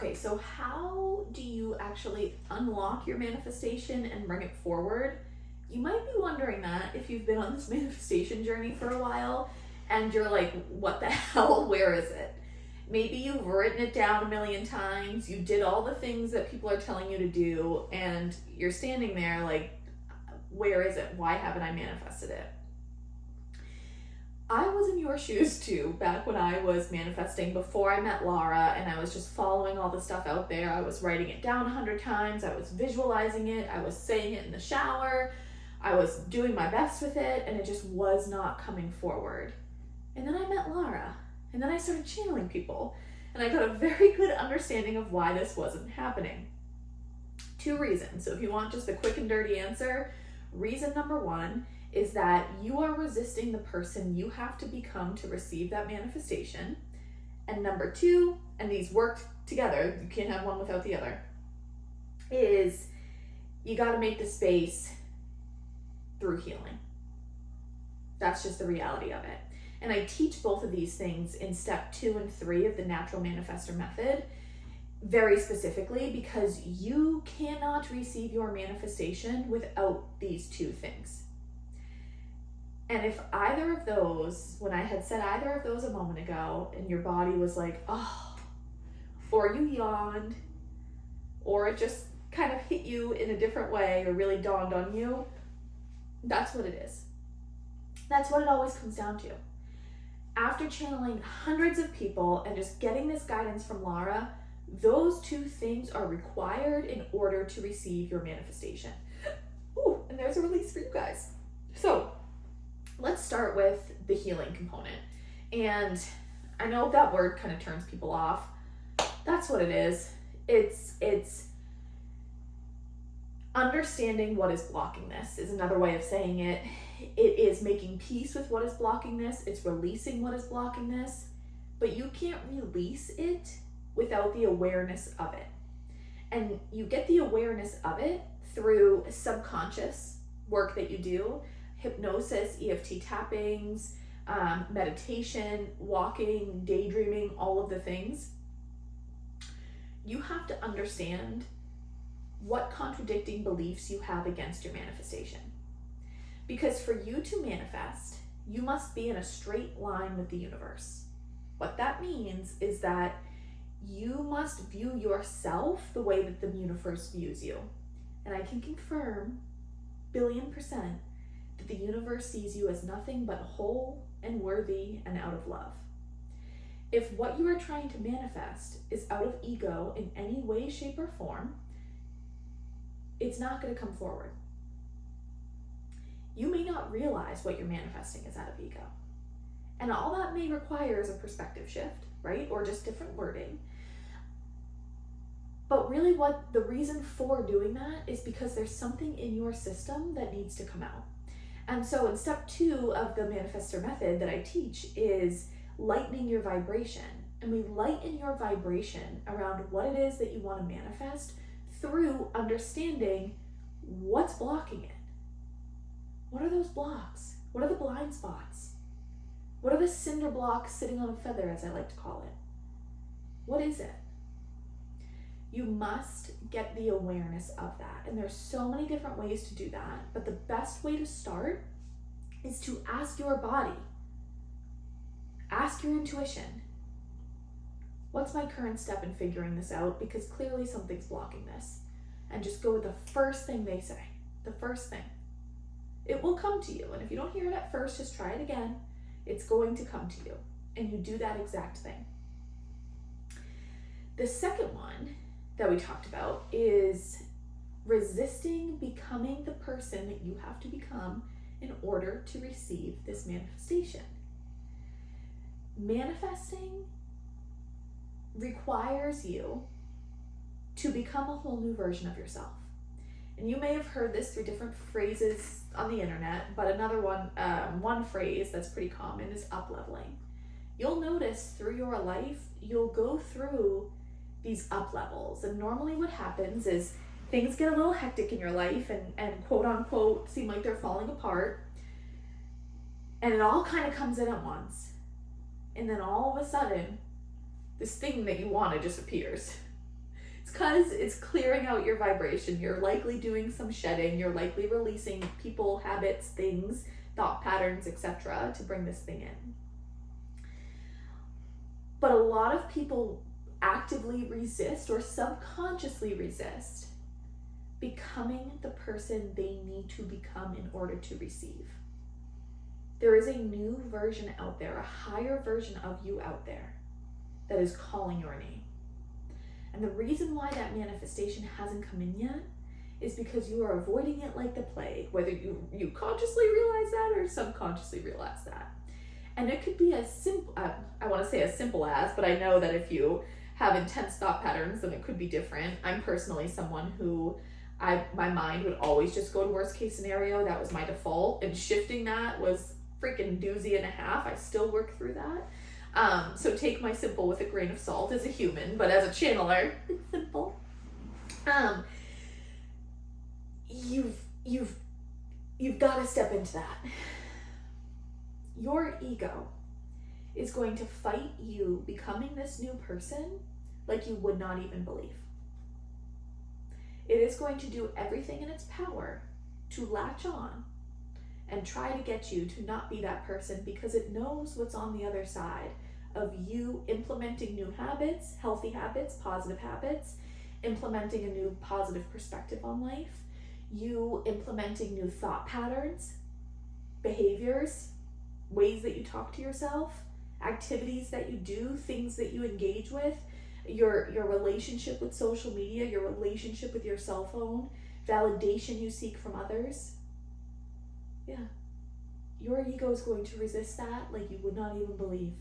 Okay, so how do you actually unlock your manifestation and bring it forward? You might be wondering that if you've been on this manifestation journey for a while and you're like, what the hell? Where is it? Maybe you've written it down a million times, you did all the things that people are telling you to do, and you're standing there like, where is it? Why haven't I manifested it? I was in your shoes too, back when I was manifesting before I met Laura, and I was just following all the stuff out there. I was writing it down 100 times, I was visualizing it, I was saying it in the shower, I was doing my best with it, and it just was not coming forward. And then I met Laura, and then I started channeling people, and I got a very good understanding of why this wasn't happening. 2 reasons. So if you want just a quick and dirty answer, reason number 1 is that you are resisting the person you have to become to receive that manifestation. And number 2, and these work together, you can't have one without the other, is you got to make the space through healing. That's just the reality of it. And I teach both of these things in step 2 and 3 of the Natural Manifestor Method very specifically, because you cannot receive your manifestation without these 2 things. And if either of those, when I had said either of those a moment ago, and your body was like, oh, or you yawned, or it just kind of hit you in a different way, or really dawned on you, that's what it is. That's what it always comes down to. After channeling hundreds of people and just getting this guidance from Laura, those 2 things are required in order to receive your manifestation. Ooh, and there's a release for you guys. So let's start with the healing component. And I know that word kind of turns people off. That's what it is. It's understanding what is blocking this is another way of saying it. It is making peace with what is blocking this. It's releasing what is blocking this. But you can't release it without the awareness of it. And you get the awareness of it through subconscious work that you do. Hypnosis, EFT tappings, meditation, walking, daydreaming, all of the things. You have to understand what contradicting beliefs you have against your manifestation. Because for you to manifest, you must be in a straight line with the universe. What that means is that you must view yourself the way that the universe views you. And I can confirm, 1,000,000,000%, that the universe sees you as nothing but whole and worthy and out of love. If what you are trying to manifest is out of ego in any way, shape, or form, it's not going to come forward. You may not realize what you're manifesting is out of ego. And all that may require is a perspective shift, right? Or just different wording. But really what the reason for doing that is because there's something in your system that needs to come out. And so in step 2 of the Manifestor Method that I teach is lightening your vibration. And we lighten your vibration around what it is that you want to manifest through understanding what's blocking it. What are those blocks? What are the blind spots? What are the cinder blocks sitting on a feather, as I like to call it? What is it? You must get the awareness of that. And there's so many different ways to do that. But the best way to start is to ask your body, ask your intuition, what's my current step in figuring this out? Because clearly something's blocking this. And just go with the first thing they say, the first thing. It will come to you. And if you don't hear it at first, just try it again. It's going to come to you. And you do that exact thing. The second one that we talked about is resisting becoming the person that you have to become in order to receive this manifestation. Manifesting requires you to become a whole new version of yourself. And you may have heard this through different phrases on the internet, but another one phrase that's pretty common is up-leveling. You'll notice through your life, you'll go through these up levels. And normally what happens is things get a little hectic in your life and quote unquote seem like they're falling apart. And it all kind of comes in at once. And then all of a sudden, this thing that you wanted just appears. because it's clearing out your vibration. You're likely doing some shedding. You're likely releasing people, habits, things, thought patterns, etc. to bring this thing in. But a lot of people actively resist or subconsciously resist becoming the person they need to become in order to receive. There is a new version out there, a higher version of you out there that is calling your name. And the reason why that manifestation hasn't come in yet is because you are avoiding it like the plague, whether you consciously realize that or subconsciously realize that. And it could be as simple, I want to say as simple as, but I know that if you have intense thought patterns, then it could be different. I'm personally someone who my mind would always just go to worst case scenario. That was my default, and shifting that was freaking doozy and a half. I still work through that. So take my simple with a grain of salt as a human, but as a channeler, it's simple. You've got to step into that. Your ego is going to fight you becoming this new person like you would not even believe. It is going to do everything in its power to latch on and try to get you to not be that person, because it knows what's on the other side of you implementing new habits, healthy habits, positive habits, implementing a new positive perspective on life, you implementing new thought patterns, behaviors, ways that you talk to yourself, activities that you do, things that you engage with, your relationship with social media, your relationship with your cell phone, validation you seek from others. Yeah, your ego is going to resist that like you would not even believe.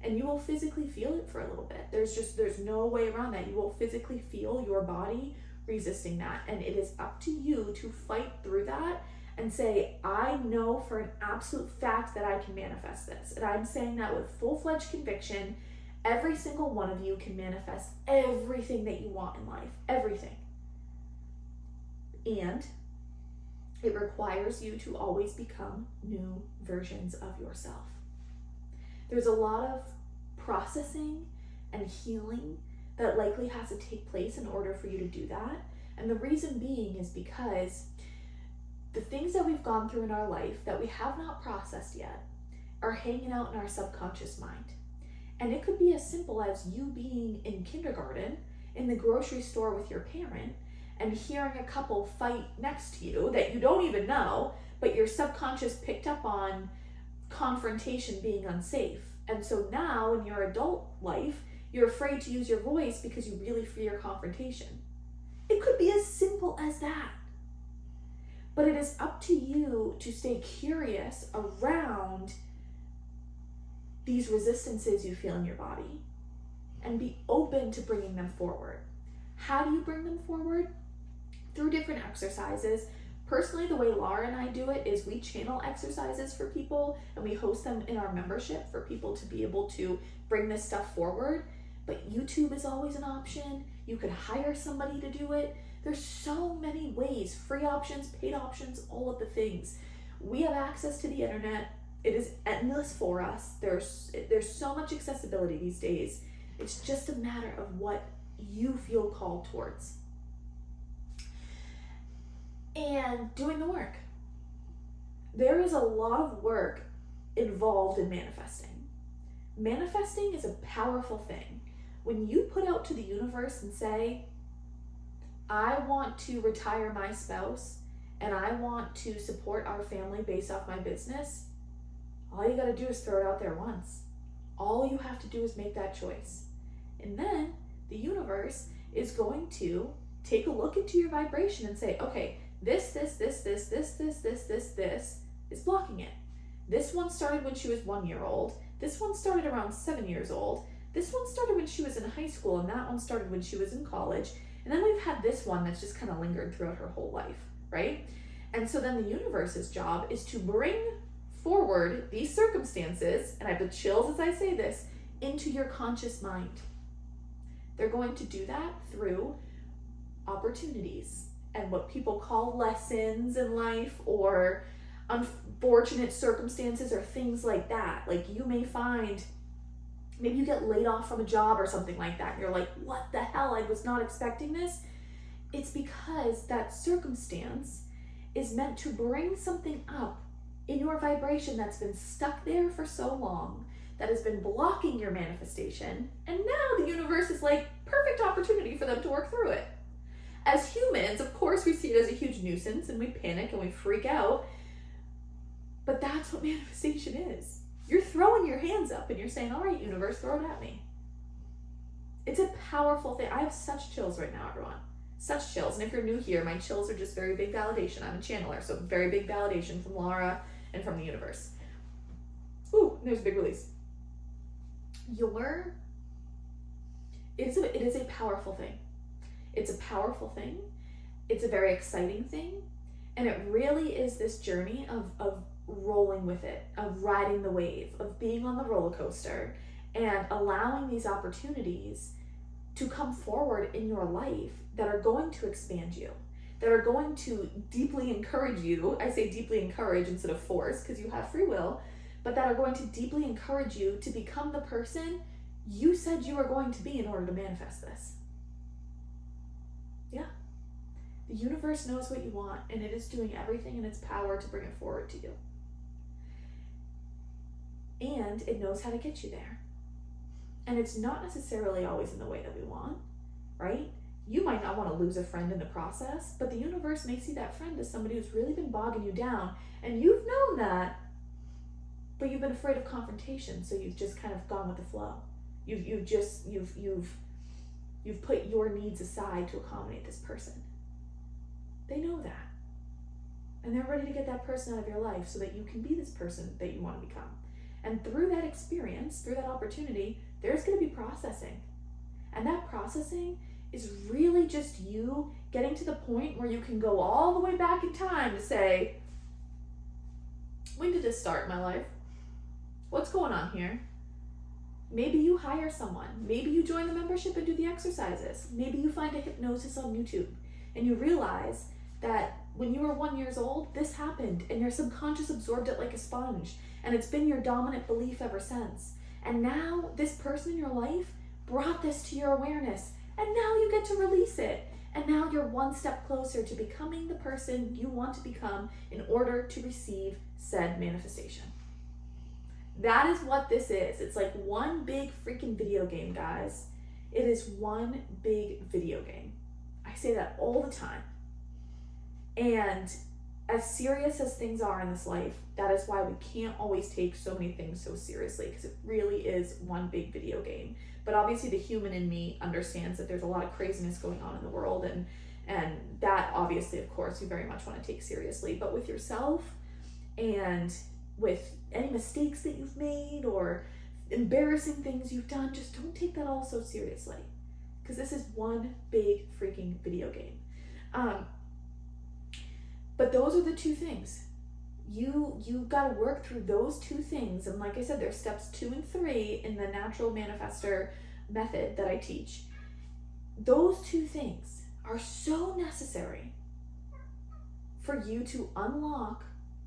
And you will physically feel it for a little bit. There's no way around that. You will physically feel your body resisting that. And it is up to you to fight through that and say, I know for an absolute fact that I can manifest this. And I'm saying that with full-fledged conviction. Every single one of you can manifest everything that you want in life. Everything. And it requires you to always become new versions of yourself. There's a lot of processing and healing that likely has to take place in order for you to do that. And the reason being is because the things that we've gone through in our life that we have not processed yet are hanging out in our subconscious mind. And it could be as simple as you being in kindergarten, in the grocery store with your parent, and hearing a couple fight next to you that you don't even know, but your subconscious picked up on confrontation being unsafe. And so now in your adult life, you're afraid to use your voice because you really fear confrontation. It could be as simple as that. But it is up to you to stay curious around these resistances you feel in your body and be open to bringing them forward. How do you bring them forward? Through different exercises. Personally, the way Laura and I do it is we channel exercises for people and we host them in our membership for people to be able to bring this stuff forward. But YouTube is always an option. You could hire somebody to do it. There's so many ways, free options, paid options, all of the things. We have access to the internet. It is endless for us. There's so much accessibility these days. It's just a matter of what you feel called towards. And doing the work. There is a lot of work involved in manifesting. Manifesting is a powerful thing. When you put out to the universe and say, I want to retire my spouse and I want to support our family based off my business, all you got to do is throw it out there once. All you have to do is make that choice. And then the universe is going to take a look into your vibration and say, okay, this is blocking it. This one started when she was 1 year old. This one started around 7 years old. This one started when she was in high school, and that one started when she was in college. And then we've had this one that's just kind of lingered throughout her whole life, right? And so then the universe's job is to bring forward these circumstances, and I have the chills as I say this, into your conscious mind. They're going to do that through opportunities and what people call lessons in life, or unfortunate circumstances or things like that. Like you may find Maybe you get laid off from a job or something like that. And you're like, what the hell? I was not expecting this. It's because that circumstance is meant to bring something up in your vibration that's been stuck there for so long, that has been blocking your manifestation. And now the universe is like, perfect opportunity for them to work through it. As humans, of course, we see it as a huge nuisance and we panic and we freak out. But that's what manifestation is. You're throwing your hands up and you're saying, all right, universe, throw it at me. It's a powerful thing. I have such chills right now, everyone. Such chills. And if you're new here, my chills are just very big validation. I'm a channeler, so very big validation from Laura and from the universe. Ooh, there's a big release. It is a powerful thing. It's a powerful thing. It's a very exciting thing. And it really is this journey of rolling with it, of riding the wave, of being on the roller coaster and allowing these opportunities to come forward in your life that are going to expand you, that are going to deeply encourage you. I say deeply encourage instead of force because you have free will, but that are going to deeply encourage you to become the person you said you were going to be in order to manifest this. Yeah. The universe knows what you want, and it is doing everything in its power to bring it forward to you. And it knows how to get you there. And it's not necessarily always in the way that we want, right? You might not want to lose a friend in the process, but the universe may see that friend as somebody who's really been bogging you down, and you've known that, but you've been afraid of confrontation, so you've just kind of gone with the flow. You've put your needs aside to accommodate this person. They know that. And they're ready to get that person out of your life so that you can be this person that you want to become. And through that experience, through that opportunity, there's going to be processing. And that processing is really just you getting to the point where you can go all the way back in time to say, when did this start in my life? What's going on here? Maybe you hire someone. Maybe you join the membership and do the exercises. Maybe you find a hypnosis on YouTube and you realize that when you were 1 year old, this happened and your subconscious absorbed it like a sponge, and it's been your dominant belief ever since. And now this person in your life brought this to your awareness, and now you get to release it. And now you're one step closer to becoming the person you want to become in order to receive said manifestation. That is what this is. It's like one big freaking video game, guys. It is one big video game. I say that all the time. And as serious as things are in this life, that is why we can't always take so many things so seriously, because it really is one big video game. But obviously the human in me understands that there's a lot of craziness going on in the world, and that obviously, of course, you very much want to take seriously. But with yourself and with any mistakes that you've made or embarrassing things you've done, just don't take that all so seriously, because this is one big freaking video game. But those are the two things. You've got to work through those two things. And like I said, there's steps 2 and 3 in the Natural Manifestor Method that I teach. Those two things are so necessary for you to unlock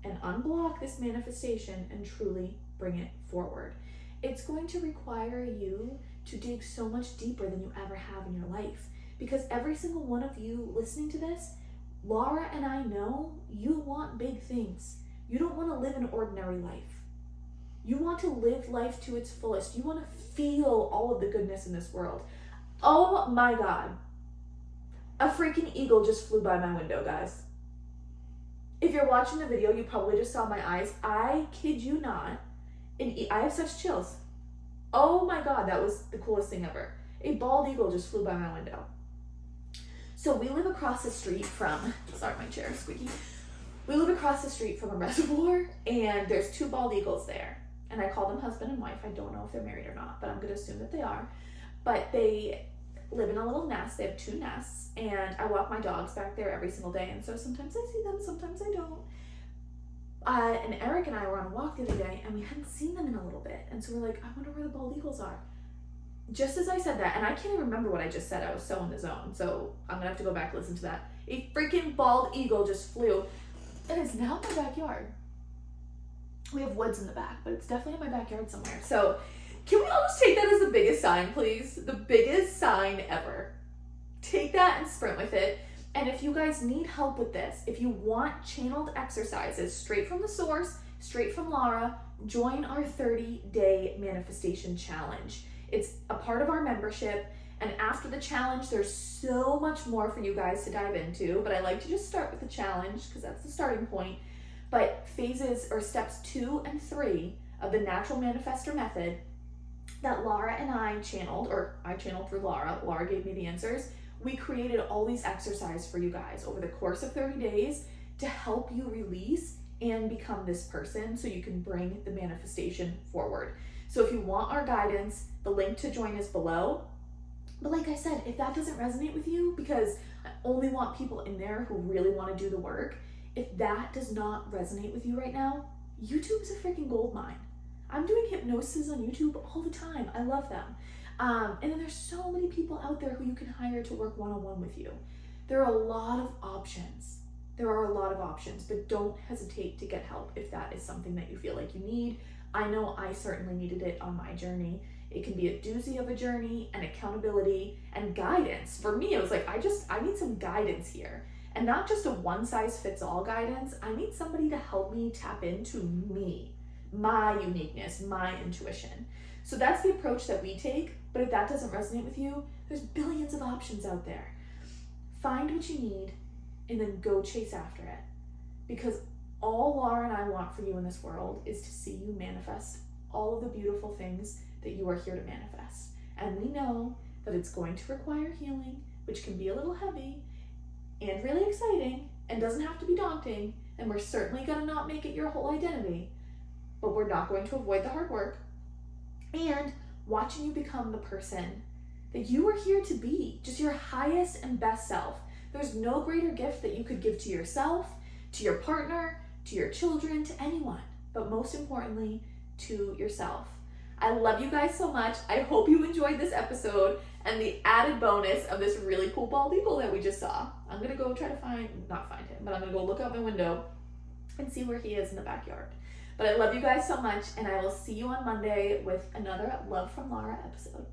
and unblock this manifestation and truly bring it forward. It's going to require you to dig so much deeper than you ever have in your life, because every single one of you listening to this, Laura and I know you want big things. You don't want to live an ordinary life. You want to live life to its fullest. You want to feel all of the goodness in this world. Oh my God. A freaking eagle just flew by my window, guys. If you're watching the video, you probably just saw my eyes. I kid you not. I have such chills. Oh my God, that was the coolest thing ever. A bald eagle just flew by my window. So we live across the street from, sorry, my chair is squeaky. We live across the street from a reservoir, and there's 2 bald eagles there. And I call them husband and wife. I don't know if they're married or not, but I'm going to assume that they are. But they live in a little nest. They have 2 nests, and I walk my dogs back there every single day. And so sometimes I see them, sometimes I don't. And Eric and I were on a walk the other day, and we hadn't seen them in a little bit. And so we're like, I wonder where the bald eagles are. Just as I said that, and I can't even remember what I just said. I was so in the zone. So I'm going to have to go back and listen to that. A freaking bald eagle just flew. It is now in my backyard. We have woods in the back, but it's definitely in my backyard somewhere. So Can we all just take that as the biggest sign, please? The biggest sign ever. Take that and sprint with it. And if you guys need help with this, if you want channeled exercises straight from the source, straight from Laura, join our 30-day manifestation challenge. It's a part of our membership. And after the challenge, there's so much more for you guys to dive into. But I like to just start with the challenge because that's the starting point. But phases or steps 2 and 3 of the Natural Manifestor Method that Laura and I channeled, or I channeled through Laura. Laura gave me the answers. We created all these exercises for you guys over the course of 30 days to help you release and become this person so you can bring the manifestation forward. So if you want our guidance, the link to join is below. But like I said, if that doesn't resonate with you, because I only want people in there who really want to do the work, if that does not resonate with you right now, YouTube is a freaking gold mine. I'm doing hypnosis on YouTube all the time. I love them. And then there's so many people out there who you can hire to work one-on-one with you. There are a lot of options. But don't hesitate to get help if that is something that you feel like you need. I know I certainly needed it on my journey. It can be a doozy of a journey, and accountability and guidance. For me, it was like, I need some guidance here. And not just a one-size-fits-all guidance. I need somebody to help me tap into me, my uniqueness, my intuition. So that's the approach that we take. But if that doesn't resonate with you, there's billions of options out there. Find what you need and then go chase after it. Because all Laura and I want for you in this world is to see you manifest all of the beautiful things that you are here to manifest. And we know that it's going to require healing, which can be a little heavy and really exciting and doesn't have to be daunting. And we're certainly going to not make it your whole identity, but we're not going to avoid the hard work. And watching you become the person that you are here to be, just your highest and best self. There's no greater gift that you could give to yourself, to your partner, to your children, to anyone, but most importantly, to yourself. I love you guys so much. I hope you enjoyed this episode and the added bonus of this really cool bald eagle that we just saw. I'm gonna go try to not find him, but I'm gonna go look out my window and see where he is in the backyard. But I love you guys so much, and I will see you on Monday with another Love from Laura episode.